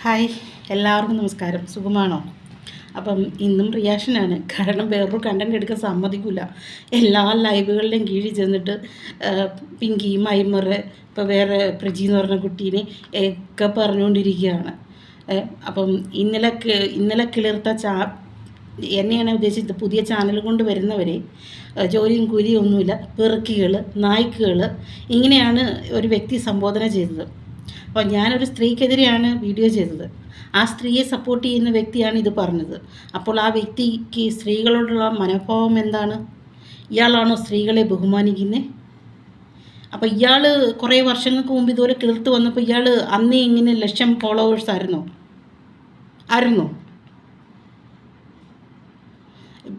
Hi, എല്ലാവർക്കും നമസ്കാരം. സുഖമാണോ? അപ്പം ഇന്നും റിയാക്ഷനാണ്. കാരണം വേറൊരു കണ്ടൻറ് എടുക്കാൻ സമ്മതിക്കില്ല. എല്ലാ ലൈവുകളിലും കീഴിൽ ചെന്നിട്ട് പിങ്കി മൈമർ ഇപ്പോൾ വേറെ പ്രജി എന്ന് പറഞ്ഞ കുട്ടീനെ ഒക്കെ പറഞ്ഞുകൊണ്ടിരിക്കുകയാണ്. അപ്പം ഇന്നലെ കിളിർത്ത എന്നെയാണ് ഉദ്ദേശിച്ചത്. പുതിയ ചാനൽ കൊണ്ട് വരുന്നവരെ ജോലിയും കൂലിയും ഒന്നുമില്ല, പെറുക്കികൾ, നായ്ക്കുകൾ, ഇങ്ങനെയാണ് ഒരു വ്യക്തി സംബോധന ചെയ്തത്. അപ്പോൾ ഞാനൊരു സ്ത്രീക്കെതിരെയാണ് വീഡിയോ ചെയ്തത്. ആ സ്ത്രീയെ സപ്പോർട്ട് ചെയ്യുന്ന വ്യക്തിയാണ് ഇത് പറഞ്ഞത്. അപ്പോൾ ആ വ്യക്തിക്ക് സ്ത്രീകളോടുള്ള മനോഭാവം എന്താണ്? ഇയാളാണോ സ്ത്രീകളെ ബഹുമാനിക്കുന്നത്? അപ്പോൾ ഇയാൾ കുറേ വർഷങ്ങൾക്ക് മുമ്പ് ഇതുപോലെ കിളിർത്ത് വന്നപ്പോൾ ഇയാൾ അന്നേ ഇങ്ങനെ 1,00,000 ഫോളോവേഴ്സ് ആയിരുന്നോ?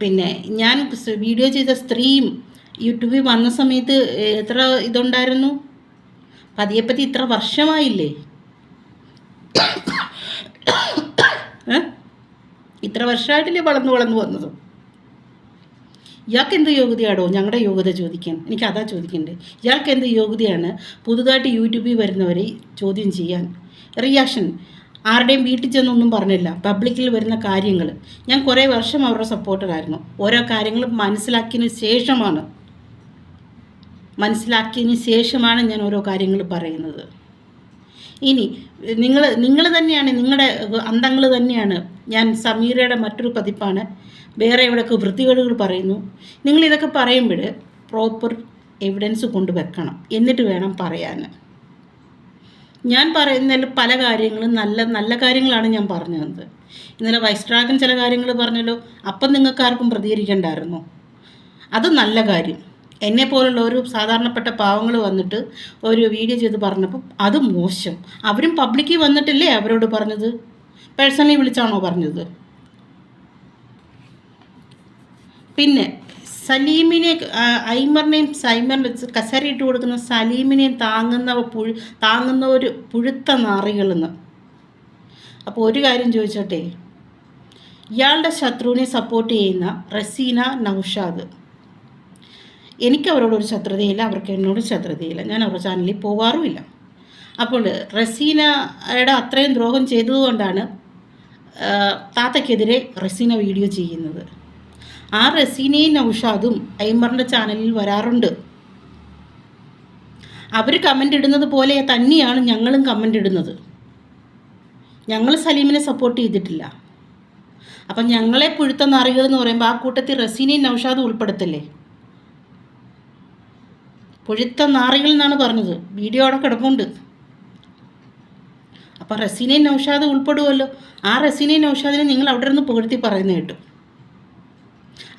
പിന്നെ ഞാൻ വീഡിയോ ചെയ്ത സ്ത്രീയും യൂട്യൂബിൽ വന്ന സമയത്ത് എത്ര ഇതുണ്ടായിരുന്നു? പതിയെ ഇത്ര വർഷമായില്ലേ? ഇത്ര വർഷമായിട്ടില്ലേ വളർന്നു വന്നത്? ഇയാൾക്ക് എന്ത് യോഗ്യതയാണോ ഞങ്ങളുടെ യോഗ്യത ചോദിക്കാൻ? എനിക്ക് അതാ ചോദിക്കണ്ടേ. ഇയാൾക്ക് എന്ത് യോഗ്യതയാണ് പുതുതായിട്ട് യൂട്യൂബിൽ വരുന്നവരെ ചോദ്യം ചെയ്യാൻ? റിയാക്ഷൻ ആരുടെയും വീട്ടിൽ ചെന്നൊന്നും പറഞ്ഞില്ല. പബ്ലിക്കിൽ വരുന്ന കാര്യങ്ങൾ ഞാൻ കുറേ വർഷം അവരുടെ സപ്പോർട്ടറായിരുന്നു. ഓരോ കാര്യങ്ങളും മനസ്സിലാക്കിയതിന് ശേഷമാണ് ഞാൻ ഓരോ കാര്യങ്ങൾ പറയുന്നത്. ഇനി നിങ്ങൾ തന്നെയാണ്, നിങ്ങളുടെ അന്തങ്ങൾ തന്നെയാണ്. ഞാൻ സമീറയുടെ മറ്റൊരു പതിപ്പാണ്. വേറെ എവിടെയൊക്കെ വൃത്തികേടുകൾ പറയുന്നു. നിങ്ങളിതൊക്കെ പറയുമ്പോൾ പ്രോപ്പർ എവിഡൻസ് കൊണ്ടുവെക്കണം, എന്നിട്ട് വേണം പറയാൻ. ഞാൻ പറയുന്നതിൽ പല കാര്യങ്ങളും നല്ല കാര്യങ്ങളാണ് ഞാൻ പറഞ്ഞത്. ഇന്നലെ വൈസ് ഡ്രാഗൺ ചില കാര്യങ്ങൾ പറഞ്ഞല്ലോ. അപ്പം നിങ്ങൾക്ക് ആർക്കും പ്രതികരിക്കേണ്ടായിരുന്നോ? അത് നല്ല കാര്യം. എന്നെപ്പോലുള്ള ഒരു സാധാരണപ്പെട്ട പാവങ്ങൾ വന്നിട്ട് ഒരു വീഡിയോ ചെയ്ത് പറഞ്ഞപ്പോൾ അത് മോശം. അവരും പബ്ലിക്കിൽ വന്നിട്ടില്ലേ അവരോട് പറഞ്ഞത്? പേഴ്സണലി വിളിച്ചാണോ പറഞ്ഞത്? പിന്നെ സലീമിനെ, ഐമറിനെയും സൈമറിനെ കസേരയിട്ട് കൊടുക്കുന്ന സലീമിനെയും താങ്ങുന്ന ഒരു പുഴുത്ത നാറികളെന്ന്. അപ്പോൾ ഒരു കാര്യം ചോദിച്ചോട്ടെ, ഇയാളുടെ ശത്രുവിനെ സപ്പോർട്ട് ചെയ്യുന്ന റസീന നൗഷാദ്, എനിക്ക് അവരോടൊരു ശത്രുതയില്ല, അവർക്ക് എന്നോട് ശത്രുതയില്ല. ഞാൻ അവരുടെ ചാനലിൽ പോവാറുമില്ല. അപ്പോൾ റസീനയുടെ അത്രയും ദ്രോഹം ചെയ്തതുകൊണ്ടാണ് താത്തയ്ക്കെതിരെ റസീന വീഡിയോ ചെയ്യുന്നത്. ആ റസീനയും നൗഷാദും ഐമറിൻ്റെ ചാനലിൽ വരാറുണ്ട്. അവർ കമൻ്റ് ഇടുന്നത് പോലെ തന്നെയാണ് ഞങ്ങളും കമൻ്റ് ഇടുന്നത്. ഞങ്ങൾ സലീമിനെ സപ്പോർട്ട് ചെയ്തിട്ടില്ല. അപ്പം ഞങ്ങളെ പുഴുത്ത നാറികൾ എന്ന് പറയുമ്പോൾ ആ കൂട്ടത്തിൽ റസീനയും നൗഷാദും ഉൾപ്പെടുത്തല്ലേ? പുഴുത്ത നാറികൾ എന്നാണ് പറഞ്ഞത്. വീഡിയോ അവിടെ കിടപ്പുണ്ട്. അപ്പോൾ റസീനയും നൗഷാദ് ഉൾപ്പെടുമല്ലോ. ആ റസീനയും നൗഷാദിനെ നിങ്ങൾ അവിടെ നിന്ന് പുകഴ്ത്തി പറയുന്നത് കേട്ടു.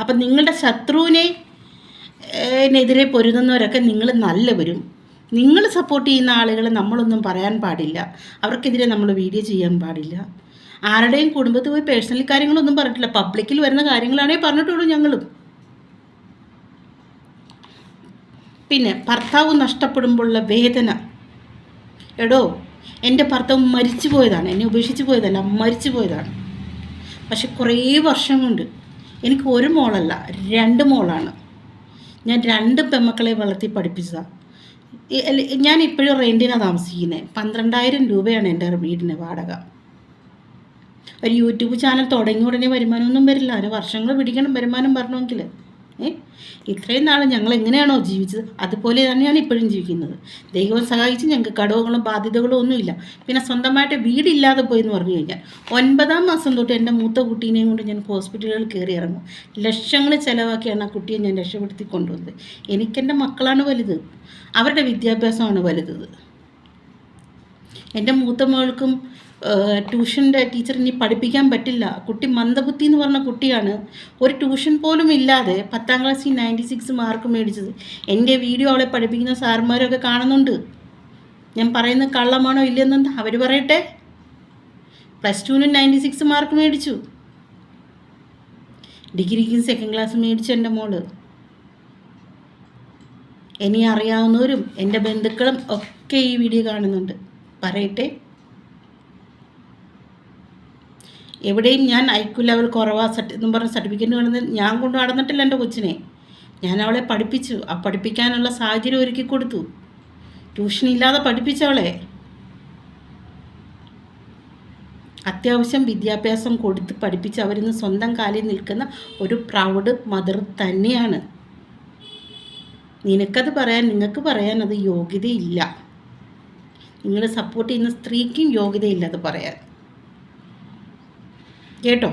അപ്പം നിങ്ങളുടെ ശത്രുവിനെതിരെ പൊരുതുന്നവരൊക്കെ നിങ്ങൾ നല്ലവരും. നിങ്ങൾ സപ്പോർട്ട് ചെയ്യുന്ന ആളുകളെ നമ്മളൊന്നും പറയാൻ പാടില്ല. അവർക്കെതിരെ നമ്മൾ വീഡിയോ ചെയ്യാൻ പാടില്ല. ആരുടെയും കുടുംബത്തിൽ പോയി പേഴ്സണൽ കാര്യങ്ങളൊന്നും പറഞ്ഞിട്ടില്ല. പബ്ലിക്കിൽ വരുന്ന കാര്യങ്ങളാണേ പറഞ്ഞിട്ടുള്ളൂ ഞങ്ങളും. പിന്നെ ഭർത്താവ് നഷ്ടപ്പെടുമ്പോഴുള്ള വേദന. എടോ, എൻ്റെ ഭർത്താവ് മരിച്ചു പോയതാണ്, എന്നെ ഉപേക്ഷിച്ച് പോയതല്ല, മരിച്ചു പോയതാണ്. പക്ഷെ കുറേ വർഷം കൊണ്ട് എനിക്ക് ഒരു മോളല്ല 2 മോളാണ്. ഞാൻ 2 പെമ്മക്കളെ വളർത്തി പഠിപ്പിച്ചതാണ്. ഞാൻ ഇപ്പോഴും റെൻറ്റിനാണ് താമസിക്കുന്നത്. 12,000 രൂപയാണ് എൻ്റെ വീടിന് വാടക. ഒരു യൂട്യൂബ് ചാനൽ തുടങ്ങിയ ഉടനെ വരുമാനമൊന്നും വരില്ല. അതിന് വർഷങ്ങൾ പിടിക്കണം വരുമാനം വരണമെങ്കിൽ. ഇത്രയും നാൾ ഞങ്ങൾ എങ്ങനെയാണോ ജീവിച്ചത് അതുപോലെ തന്നെയാണ് ഇപ്പോഴും ജീവിക്കുന്നത്. ദൈവം സഹായിച്ച് ഞങ്ങൾക്ക് കടവുകളും ബാധ്യതകളും ഒന്നുമില്ല. പിന്നെ സ്വന്തമായിട്ട് വീടില്ലാതെ പോയി എന്ന് പറഞ്ഞു കഴിഞ്ഞാൽ 9ാം മാസം തൊട്ട് എൻ്റെ മൂത്ത കുട്ടീനെയും കൊണ്ട് ഞാൻ ഹോസ്പിറ്റലുകളിൽ കയറി ഇറങ്ങും. ലക്ഷങ്ങൾ ചിലവാക്കിയാണ് ആ കുട്ടിയെ ഞാൻ രക്ഷപ്പെടുത്തി കൊണ്ടുവന്നത്. എനിക്കെൻ്റെ മക്കളാണ് വലുത്, അവരുടെ വിദ്യാഭ്യാസമാണ് വലുത്. എൻ്റെ മൂത്ത മകൾക്കും ട്യൂഷൻ്റെ ടീച്ചർ ഇനി പഠിപ്പിക്കാൻ പറ്റില്ല. കുട്ടി മന്ദബുദ്ധി എന്ന് പറഞ്ഞ കുട്ടിയാണ്. ഒരു ട്യൂഷൻ പോലും ഇല്ലാതെ 10ാം ക്ലാസ്സിൽ 96 മാർക്ക് മേടിച്ചത്. എൻ്റെ വീഡിയോ അവളെ പഠിപ്പിക്കുന്ന സാർമാരൊക്കെ കാണുന്നുണ്ട്. ഞാൻ പറയുന്നത് കള്ളമാണോ ഇല്ലെന്ന് അവർ പറയട്ടെ. +2-ന് 96 മാർക്ക് മേടിച്ചു. ഡിഗ്രിക്കും 2nd ക്ലാസ് മേടിച്ചു എൻ്റെ മോള്. ഇനി അറിയാവുന്നവരും എൻ്റെ ബന്ധുക്കളും ഒക്കെ ഈ വീഡിയോ കാണുന്നുണ്ട്. പറയട്ടെ. എവിടെയും ഞാൻ IQ ലെവൽ എന്നും പറഞ്ഞ സർട്ടിഫിക്കറ്റ് കാണുന്നത് ഞാൻ കൊണ്ട് നടന്നിട്ടില്ല. എൻ്റെ കൊച്ചിനെ ഞാൻ അവളെ പഠിപ്പിച്ചു. ആ പഠിപ്പിക്കാനുള്ള സാഹചര്യം ഒരുക്കി കൊടുത്തു. ട്യൂഷൻ ഇല്ലാതെ പഠിപ്പിച്ചവളെ. അത്യാവശ്യം വിദ്യാഭ്യാസം കൊടുത്ത് പഠിപ്പിച്ച് അവരിന്ന് സ്വന്തം കാലിൽ നിൽക്കുന്ന ഒരു പ്രൗഡ് മദർ തന്നെയാണ്. നിങ്ങൾക്ക് പറയാൻ അത് യോഗ്യതയില്ല. നിങ്ങൾ സപ്പോർട്ട് ചെയ്യുന്ന സ്ത്രീക്കും യോഗ്യതയില്ല അത് പറയാൻ. കേട്ടോ?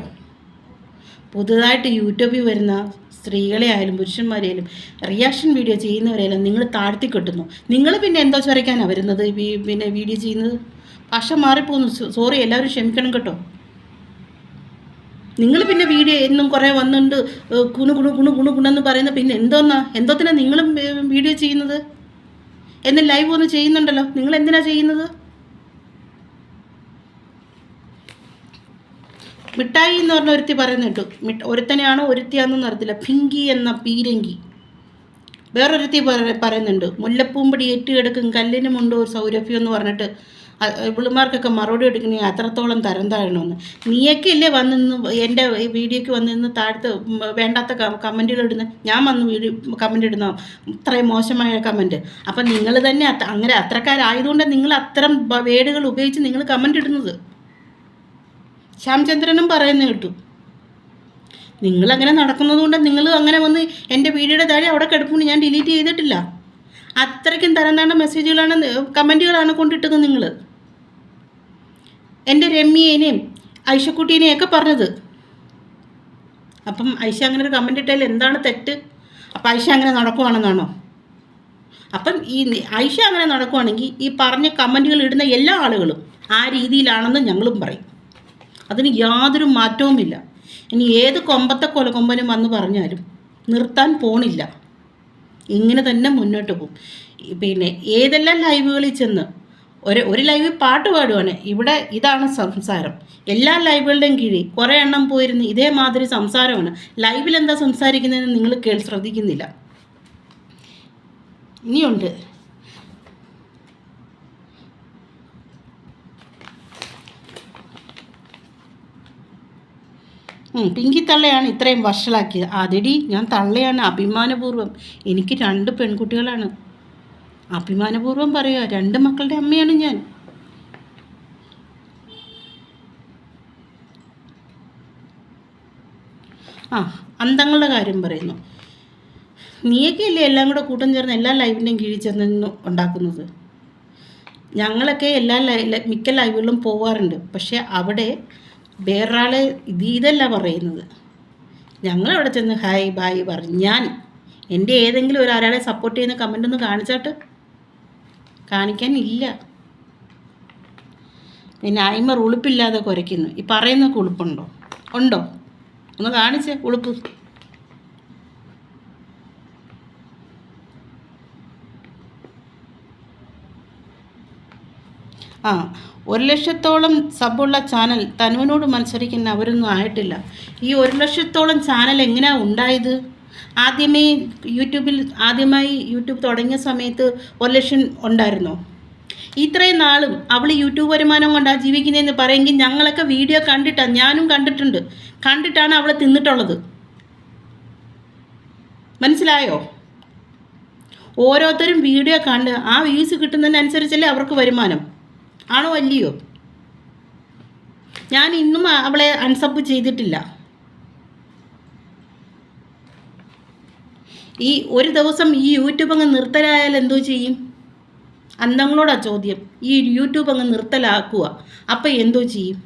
പുതുതായിട്ട് യൂട്യൂബിൽ വരുന്ന സ്ത്രീകളെ ആയാലും പുരുഷന്മാരെയായാലും റിയാക്ഷൻ വീഡിയോ ചെയ്യുന്നവരെയായാലും നിങ്ങൾ താഴ്ത്തി കെട്ടുന്നു. നിങ്ങൾ പിന്നെ എന്തോ ചൊരയ്ക്കാനാണ് വരുന്നത് പിന്നെ വീഡിയോ ചെയ്യുന്നത്? ഭാഷ മാറിപ്പോകുന്നു. സോറി, എല്ലാവരും ക്ഷമിക്കണം കേട്ടോ. നിങ്ങൾ പിന്നെ വീഡിയോ എന്നും കുറേ വന്നുകൊണ്ട് കുണെന്ന് പറയുന്നത് പിന്നെ എന്തോത്തിനാണ് നിങ്ങളും വീഡിയോ ചെയ്യുന്നത്? എന്ന് ലൈവ് ഒന്ന് ചെയ്യുന്നുണ്ടല്ലോ, നിങ്ങൾ എന്തിനാ ചെയ്യുന്നത്? മിഠായി എന്ന് പറഞ്ഞ ഒരുത്തി പറയുന്ന കേട്ടു. ഒരുത്തനെയാണോ ഒരുത്തിയാണെന്ന് അറിയത്തില്ല. പിങ്കി എന്ന പീരങ്കി. വേറൊരുത്തി പറയുന്നുണ്ട്, മുല്ലപ്പൂമ്പടി ഏറ്റുകിടക്കും കല്ലിനുമുണ്ടോ സൗരഭ്യം എന്ന് പറഞ്ഞിട്ട് ഇവളുമാർക്കൊക്കെ മറുപടി എടുക്കണേ അത്രത്തോളം തരം താഴണമെന്ന്. നീയൊക്കെ ഇല്ലേ വന്നിന്ന് എൻ്റെ വീഡിയോയ്ക്ക് വന്നിന്ന് താഴത്ത് വേണ്ടാത്ത കമൻറ്റുകൾ ഇടുന്നത്? ഞാൻ വന്ന് കമൻ്റ് ഇടുന്ന ഇത്രയും മോശമായ കമൻറ്റ്. അപ്പം നിങ്ങൾ തന്നെ അങ്ങനെ അത്രക്കാരായതുകൊണ്ട് നിങ്ങൾ അത്തരം വേർഡുകൾ ഉപയോഗിച്ച് നിങ്ങൾ കമൻ്റ് ഇടുന്നത്. ശ്യാംചന്ദ്രനും പറയുന്ന കേട്ടു. നിങ്ങളങ്ങനെ നടക്കുന്നത് കൊണ്ട് നിങ്ങൾ അങ്ങനെ വന്ന് എൻ്റെ വീഡിയോയുടെ താഴെ അവിടെ കിടപ്പുണ്ട് ഞാൻ ഡിലീറ്റ് ചെയ്തിട്ടില്ല. അത്രയ്ക്കും തരം താണ്ട മെസ്സേജുകളാണ് കമൻറ്റുകളാണ് കൊണ്ടിട്ടത് നിങ്ങൾ. എൻ്റെ രമ്യേനെയും ഐഷക്കുട്ടീനെയൊക്കെ പറഞ്ഞത്. അപ്പം ഐഷ അങ്ങനെ ഒരു കമൻ്റ് ഇട്ടാൽ എന്താണ് തെറ്റ്? അപ്പം ഐഷ അങ്ങനെ നടക്കുവാണെന്നാണോ? അപ്പം ഈ ഐഷ അങ്ങനെ നടക്കുവാണെങ്കിൽ ഈ പറഞ്ഞ കമൻറ്റുകൾ ഇടുന്ന എല്ലാ ആളുകളും ആ രീതിയിലാണെന്ന് ഞങ്ങളും പറയും. അതിന് യാതൊരു മാറ്റവുമില്ല. ഇനി ഏത് കൊമ്പത്തെ കൊലകൊമ്പനും വന്ന് പറഞ്ഞാലും നിർത്താൻ പോണില്ല. ഇങ്ങനെ തന്നെ മുന്നോട്ട് പോകും. പിന്നെ ഏതെല്ലാം ലൈവുകളിൽ ചെന്ന് ഒരു ലൈവ് പാട്ട് പാടുവാണ്. ഇവിടെ ഇതാണ് സംസാരം. എല്ലാ ലൈവുകളുടെയും കീഴിൽ കുറേ എണ്ണം പോയിരുന്ന് ഇതേമാതിരി സംസാരമാണ്. ലൈവിൽ എന്താ സംസാരിക്കുന്നതെന്ന് നിങ്ങൾ ശ്രദ്ധിക്കുന്നില്ല. ഇനിയുണ്ട് പിങ്കി തള്ളയാണ് ഇത്രയും വഷളാക്കിയത്. അതെടി, ഞാൻ തള്ളയാണ് അഭിമാനപൂർവ്വം. എനിക്ക് 2 പെൺകുട്ടികളാണ്. അഭിമാനപൂർവ്വം പറയുക, 2 മക്കളുടെ അമ്മയാണ് ഞാൻ. അന്തങ്ങളുടെ കാര്യം പറയുന്നു. നീയൊക്കെ ഇല്ലേ എല്ലാം കൂടെ കൂട്ടം ചേർന്ന് എല്ലാ ലൈവിൻ്റെയും കീഴിൽ ചെന്ന് ഉണ്ടാക്കുന്നത്. ഞങ്ങളൊക്കെ മിക്ക ലൈവുകളിലും പോവാറുണ്ട്. പക്ഷേ അവിടെ വേറൊരാളെ ഇതല്ല പറയുന്നത്. ഞങ്ങളവിടെ ചെന്ന് ഹായ് ബായ് പറഞ്ഞു. ഞാൻ എൻ്റെ ഏതെങ്കിലും ഒരാളെ സപ്പോർട്ട് ചെയ്യുന്ന കമൻ്റ് ഒന്ന് കാണിച്ചാട്ട്? കാണിക്കാനില്ല. പിന്നെ ഐമർ ഉളുപ്പില്ലാതെ കുരയ്ക്കുന്നു. ഈ പറയുന്നൊക്കെ ഉളുപ്പുണ്ടോ? ഉണ്ടോ? ഒന്ന് കാണിച്ചേ ഉളുപ്പ്. 1,00,000-ഓളം സബുള്ള ചാനൽ തനുവിനോട് മത്സരിക്കുന്ന അവരൊന്നും ആയിട്ടില്ല. ഈ 1,00,000-ഓളം ചാനൽ എങ്ങനെയാണ് ഉണ്ടായത്? ആദ്യമായി യൂട്യൂബ് തുടങ്ങിയ സമയത്ത് 1,00,000 ഉണ്ടായിരുന്നോ? ഇത്രയും നാളും അവൾ യൂട്യൂബ് വരുമാനം കൊണ്ടാണ് ജീവിക്കുന്നതെന്ന് പറയുമെങ്കിൽ ഞങ്ങളൊക്കെ വീഡിയോ കണ്ടിട്ടാണ്, ഞാനും കണ്ടിട്ടാണ് അവൾ തിന്നിട്ടുള്ളത്. മനസ്സിലായോ? ഓരോരുത്തരും വീഡിയോ കണ്ട് ആ വ്യൂസ് കിട്ടുന്നതിനനുസരിച്ചല്ലേ അവർക്ക് വരുമാനം. ആണോ അല്ലയോ? ഞാൻ ഇന്നും അവളെ അൺസബ് ചെയ്തിട്ടില്ല. ഈ ഒരു ദിവസം ഈ യൂട്യൂബ് അങ്ങ് നിർത്തലായാൽ എന്തോ ചെയ്യും? അന്തങ്ങളോടാ ചോദ്യം. ഈ യൂട്യൂബ് അങ്ങ് നിർത്തലാക്കുക, അപ്പം എന്തോ ചെയ്യും?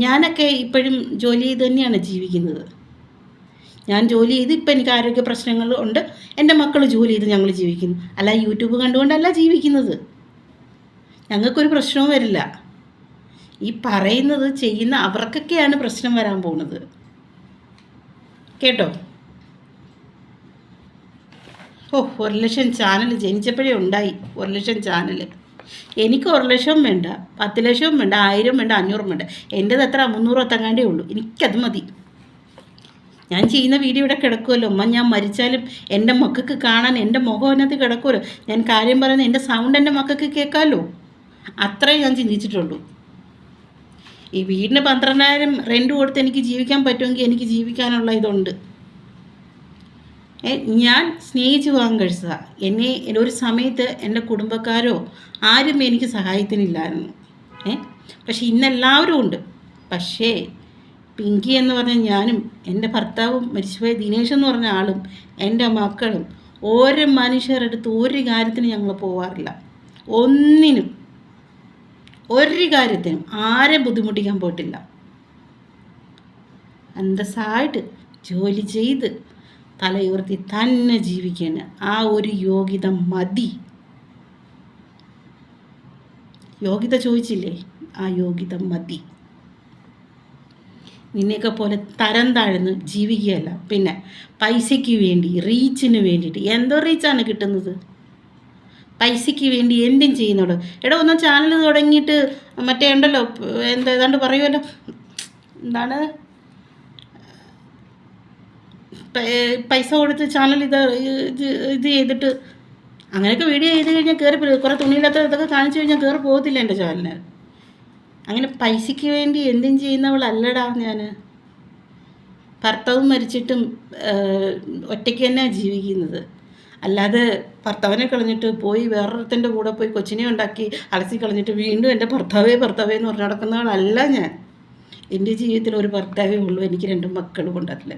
ഞാനൊക്കെ ഇപ്പോഴും ജോലി ചെയ്ത് തന്നെയാണ് ജീവിക്കുന്നത്. ഞാൻ ജോലി ചെയ്ത് ഇപ്പം എനിക്ക് ആരോഗ്യ പ്രശ്നങ്ങൾ ഉണ്ട്. എൻ്റെ മക്കൾ ജോലി ചെയ്ത് ഞങ്ങൾ ജീവിക്കുന്നു. അല്ല യൂട്യൂബ് കണ്ടുകൊണ്ടല്ല ജീവിക്കുന്നത്. ഞങ്ങൾക്കൊരു പ്രശ്നവും വരില്ല. ഈ പറയുന്നത് ചെയ്യുന്ന അവർക്കൊക്കെയാണ് പ്രശ്നം വരാൻ പോകുന്നത്. കേട്ടോ? 1,00,000 ചാനൽ ജനിച്ചപ്പോഴേ ഉണ്ടായി. 1,00,000 ചാനൽ. എനിക്ക് 1,00,000 വേണ്ട, 10,00,000 വേണ്ട, 1000 വേണ്ട, 500 വേണ്ട. എൻ്റേത് എത്ര 300 ഉള്ളൂ. എനിക്കത് മതി. ഞാൻ ചെയ്യുന്ന വീഡിയോ ഇവിടെ കിടക്കുമല്ലോ. ഞാൻ മരിച്ചാലും എൻ്റെ മക്കൾക്ക് കാണാൻ എൻ്റെ മുഖം അതിനകത്ത് കിടക്കുമല്ലോ. ഞാൻ കാര്യം പറയുന്നത് എൻ്റെ സൗണ്ട് എൻ്റെ മക്കൾക്ക് കേൾക്കാമല്ലോ. അത്രയും ഞാൻ ചിന്തിച്ചിട്ടുള്ളൂ. ഈ വീടിന് 12,000 റെൻറ്റ് കൊടുത്ത് എനിക്ക് ജീവിക്കാൻ പറ്റുമെങ്കിൽ എനിക്ക് ജീവിക്കാനുള്ള ഇതുണ്ട്. ഞാൻ സ്നേഹിച്ച് പോകാൻ കഴിച്ചതാണ്. ഒരു സമയത്ത് എൻ്റെ കുടുംബക്കാരോ ആരും എനിക്ക് സഹായത്തിനില്ലായിരുന്നു. പക്ഷെ ഇന്നെല്ലാവരും ഉണ്ട്. പക്ഷേ പിങ്കി എന്ന് പറഞ്ഞ ഞാനും എൻ്റെ ഭർത്താവും മരിച്ചുപോയ ദിനേശ് എന്ന് പറഞ്ഞ ആളും എൻ്റെ മക്കളും ഓരോ മനുഷ്യരെടുത്ത് ഒരു കാര്യത്തിന് ഞങ്ങൾ പോവാറില്ല. ഒന്നിനും ഒരു കാര്യത്തിനും ആരെയും ബുദ്ധിമുട്ടിക്കാൻ പോയിട്ടില്ല. അന്തസ്സായിട്ട് ജോലി ചെയ്ത് തലയുയർത്തി തന്നെ ജീവിക്കാണ്. ആ ഒരു യോഗ്യത മതി. യോഗ്യത ചോദിച്ചില്ലേ? ആ യോഗ്യത മതി. നിന്നെയൊക്കെ പോലെ തരം താഴ്ന്ന് ജീവിക്കുകയല്ല. പിന്നെ പൈസയ്ക്ക് വേണ്ടി, റീച്ചിന് വേണ്ടിയിട്ട്. എന്തോ റീച്ചാണ് കിട്ടുന്നത്? പൈസയ്ക്ക് വേണ്ടി എന്തും ചെയ്യുന്നുള്ളൂ. എടാ ഒന്ന് ചാനൽ തുടങ്ങിയിട്ട് മറ്റേ ഉണ്ടല്ലോ, ഏതാണ്ട് പറയുമല്ലോ, എന്താണ്, പൈസ കൊടുത്ത് ചാനൽ ഇത് ചെയ്തിട്ട് അങ്ങനെയൊക്കെ വീഡിയോ ചെയ്ത് കഴിഞ്ഞാൽ കയറി കുറേ തുണിയില്ലാത്ത ഇതൊക്കെ കാണിച്ചു കഴിഞ്ഞാൽ കയറി പോകത്തില്ല എൻ്റെ ചാനലിന്. അങ്ങനെ പൈസയ്ക്ക് വേണ്ടി എന്തും ചെയ്യുന്നവളല്ലടാ ഞാൻ. ഭർത്താവ് മരിച്ചിട്ടും ഒറ്റയ്ക്ക് തന്നെയാണ് ജീവിക്കുന്നത്. അല്ലാതെ ഭർത്താവിനെ കളഞ്ഞിട്ട് പോയി വേറൊരുത്തൻ്റെ കൂടെ പോയി കൊച്ചിനെ ഉണ്ടാക്കി അലസി കളഞ്ഞിട്ട് വീണ്ടും എൻ്റെ ഭർത്താവേ എന്ന് പറഞ്ഞ് നടക്കുന്നവളല്ല ഞാൻ. എൻ്റെ ജീവിതത്തിൽ ഒരു ഭർത്താവേ ഉള്ളൂ, എനിക്ക് 2 മക്കളും കൊണ്ടതിൽ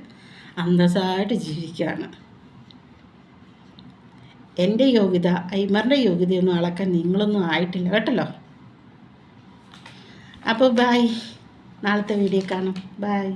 അന്തസ്സായിട്ട് ജീവിക്കുകയാണ്. എൻ്റെ യോഗ്യത ഐമറിൻ്റെ യോഗ്യതയൊന്നും അളക്കാൻ നിങ്ങളൊന്നും ആയിട്ടില്ല കേട്ടല്ലോ. അപ്പോൾ ബായ്, നാളത്തെ വീഡിയോ കാണാം. ബായ്.